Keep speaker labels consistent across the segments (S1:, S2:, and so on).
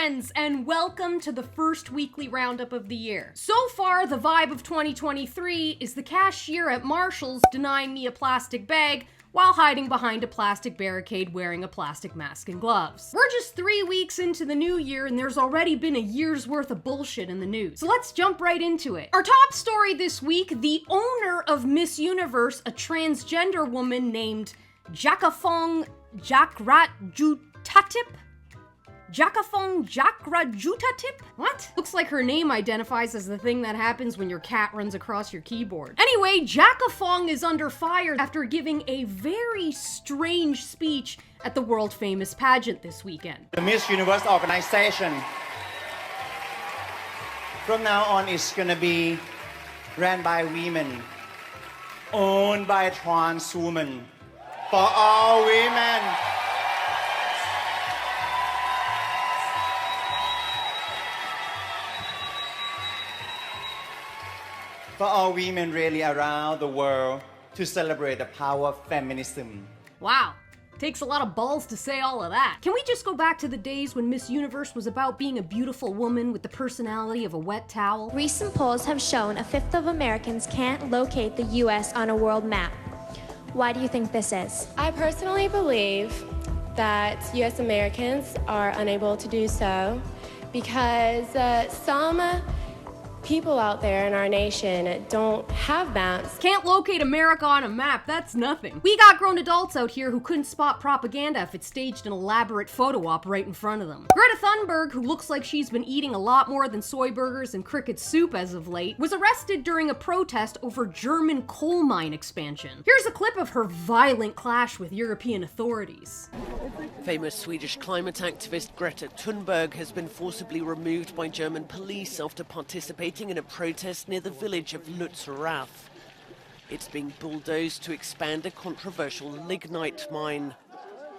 S1: friends, and welcome to the first weekly roundup of the year. So far, the vibe of 2023 is the cashier at Marshall's denying me a plastic bag while hiding behind a plastic barricade wearing a plastic mask and gloves. We're just 3 weeks into the new year and there's already been a year's worth of bullshit in the news. So let's jump right into it. Our top story this week, the owner of Miss Universe, a transgender woman named Jakafong Jakrajutatip? What? Looks like her name identifies as the thing that happens when your cat runs across your keyboard. Anyway, Jakafong is under fire after giving a very strange speech at the world-famous pageant this weekend.
S2: The Miss Universe organization from now on is gonna be ran by women, owned by trans women, for all women. For all women really around the world to celebrate the power of feminism.
S1: Wow. Takes a lot of balls to say all of that. Can we just go back to the days when Miss Universe was about being a beautiful woman with the personality of a wet towel?
S3: Recent polls have shown a fifth of Americans can't locate the US on a world map. Why do you think this is?
S4: I personally believe that US Americans are unable to do so because some people out there in our nation don't have maps.
S1: Can't locate America on a map, that's nothing. We got grown adults out here who couldn't spot propaganda if it staged an elaborate photo op right in front of them. Greta Thunberg, who looks like she's been eating a lot more than soy burgers and cricket soup as of late, was arrested during a protest over German coal mine expansion. Here's a clip of her violent clash with European authorities.
S5: Famous Swedish climate activist Greta Thunberg has been forcibly removed by German police after participating in a protest near the village of Lützerath. It's being bulldozed to expand a controversial lignite mine.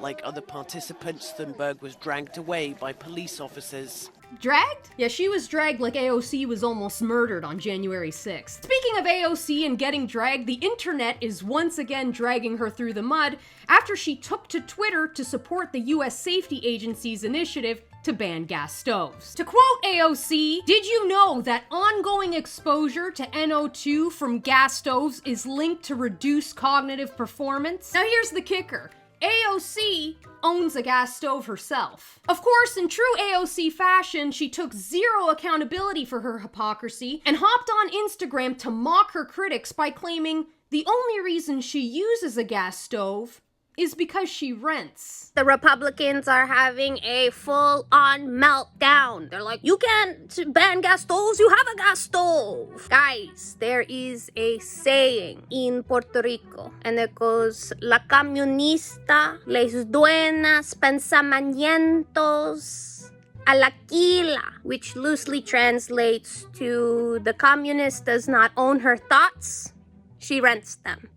S5: Like other participants, Thunberg was dragged away by police officers.
S1: Dragged? Yeah, she was dragged like AOC was almost murdered on January 6th. Speaking of AOC and getting dragged, the internet is once again dragging her through the mud after she took to Twitter to support the US safety agency's initiative to ban gas stoves. To quote AOC, "Did you know that ongoing exposure to NO2 from gas stoves is linked to reduced cognitive performance?" Now here's the kicker. AOC owns a gas stove herself. Of course, in true AOC fashion, she took zero accountability for her hypocrisy and hopped on Instagram to mock her critics by claiming the only reason she uses a gas stove is because she rents.
S6: The Republicans are having a full-on meltdown. They're like, you can't ban gas stoves, you have a gas stove. Guys, there is a saying in Puerto Rico, and it goes, la camionista les duenas pensamientos a la quila, which loosely translates to the communist does not own her thoughts, she rents them.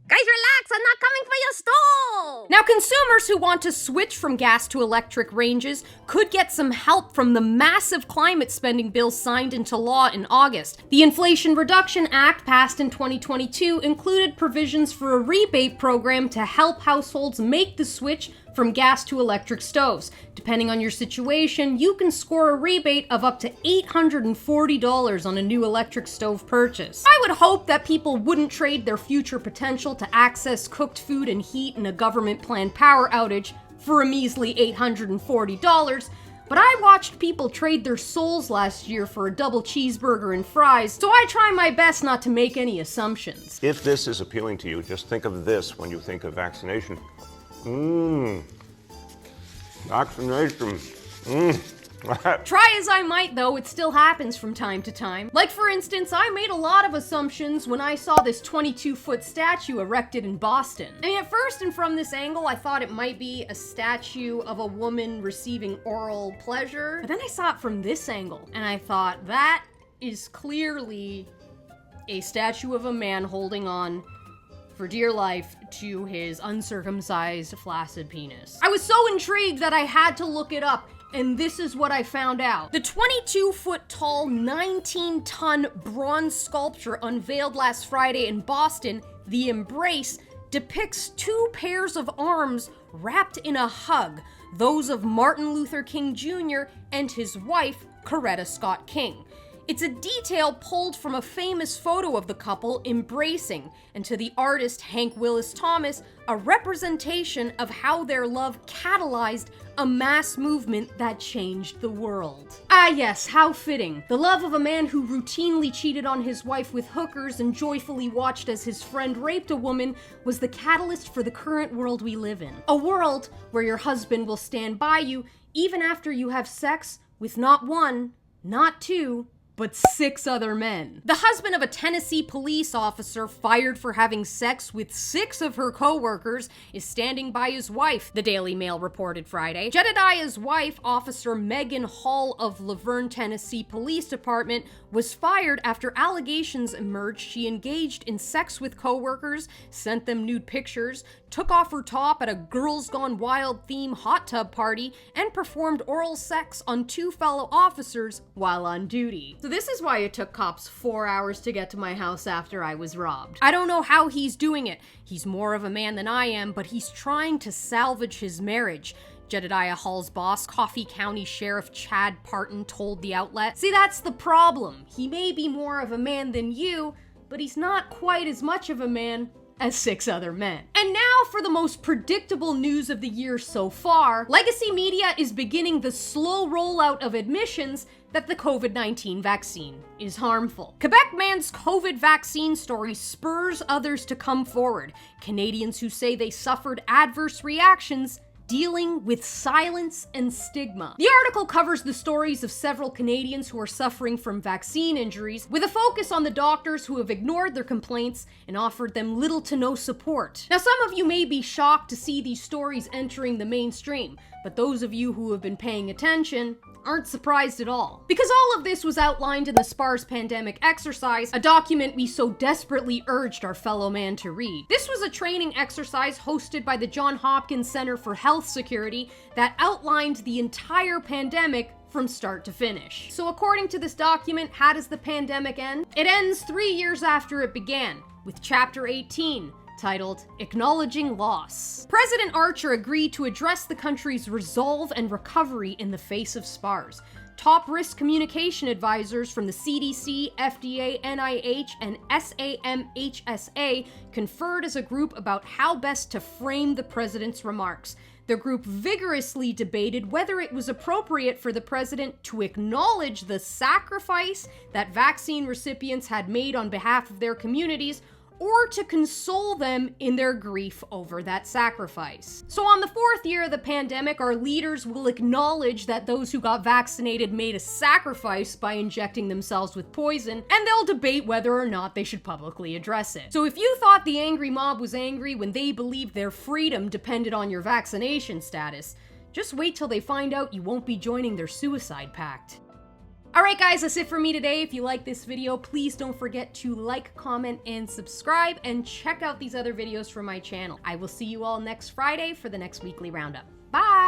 S6: Guys, relax, I'm not coming for your stove!
S1: Now, consumers who want to switch from gas to electric ranges could get some help from the massive climate spending bill signed into law in August. The Inflation Reduction Act, passed in 2022, included provisions for a rebate program to help households make the switch from gas to electric stoves. Depending on your situation, you can score a rebate of up to $840 on a new electric stove purchase. I would hope that people wouldn't trade their future potential to access cooked food and heat in a government-planned power outage for a measly $840, but I watched people trade their souls last year for a double cheeseburger and fries, so I try my best not to make any assumptions.
S7: If this is appealing to you, just think of this when you think of vaccination. Vaccination.
S1: Try as I might, though, it still happens from time to time. Like, for instance, I made a lot of assumptions when I saw this 22-foot statue erected in Boston. I mean, at first and from this angle, I thought it might be a statue of a woman receiving oral pleasure. But then I saw it from this angle, and I thought, that is clearly a statue of a man holding on for dear life to his uncircumcised flaccid penis. I was so intrigued that I had to look it up, and this is what I found out. The 22-foot tall, 19-ton bronze sculpture unveiled last Friday in Boston, The Embrace, depicts two pairs of arms wrapped in a hug, those of Martin Luther King Jr. and his wife, Coretta Scott King. It's a detail pulled from a famous photo of the couple embracing, and to the artist Hank Willis Thomas, a representation of how their love catalyzed a mass movement that changed the world. Ah yes, how fitting. The love of a man who routinely cheated on his wife with hookers and joyfully watched as his friend raped a woman was the catalyst for the current world we live in. A world where your husband will stand by you even after you have sex with not one, not two, but 6 other men. The husband of a Tennessee police officer fired for having sex with 6 of her co-workers is standing by his wife, the Daily Mail reported Friday. Jedediah's wife, Officer Megan Hall of Laverne, Tennessee Police Department, was fired after allegations emerged she engaged in sex with co-workers, sent them nude pictures, took off her top at a Girls Gone Wild theme hot tub party, and performed oral sex on 2 fellow officers while on duty. So this is why it took cops 4 hours to get to my house after I was robbed. I don't know how he's doing it. He's more of a man than I am, but he's trying to salvage his marriage, Jedediah Hall's boss, Coffee County Sheriff Chad Parton, told the outlet. See, that's the problem. He may be more of a man than you, but he's not quite as much of a man as 6 other men. And now for the most predictable news of the year so far. Legacy media is beginning the slow rollout of admissions that the COVID-19 vaccine is harmful. Quebec man's COVID vaccine story spurs others to come forward. Canadians who say they suffered adverse reactions dealing with silence and stigma. The article covers the stories of several Canadians who are suffering from vaccine injuries, with a focus on the doctors who have ignored their complaints and offered them little to no support. Now, some of you may be shocked to see these stories entering the mainstream, but those of you who have been paying attention aren't surprised at all. Because all of this was outlined in the SPARS Pandemic Exercise, a document we so desperately urged our fellow man to read. This was a training exercise hosted by the Johns Hopkins Center for Health Security that outlined the entire pandemic from start to finish. So according to this document, how does the pandemic end? It ends 3 years after it began, with Chapter 18, titled Acknowledging Loss. President Archer agreed to address the country's resolve and recovery in the face of SPARS. Top risk communication advisors from the CDC, FDA, NIH, and SAMHSA conferred as a group about how best to frame the president's remarks. The group vigorously debated whether it was appropriate for the president to acknowledge the sacrifice that vaccine recipients had made on behalf of their communities, or to console them in their grief over that sacrifice. So on the 4th year of the pandemic, our leaders will acknowledge that those who got vaccinated made a sacrifice by injecting themselves with poison, and they'll debate whether or not they should publicly address it. So if you thought the angry mob was angry when they believed their freedom depended on your vaccination status, just wait till they find out you won't be joining their suicide pact. Alright guys, that's it for me today. If you like this video, please don't forget to like, comment, and subscribe, and check out these other videos from my channel. I will see you all next Friday for the next weekly roundup. Bye!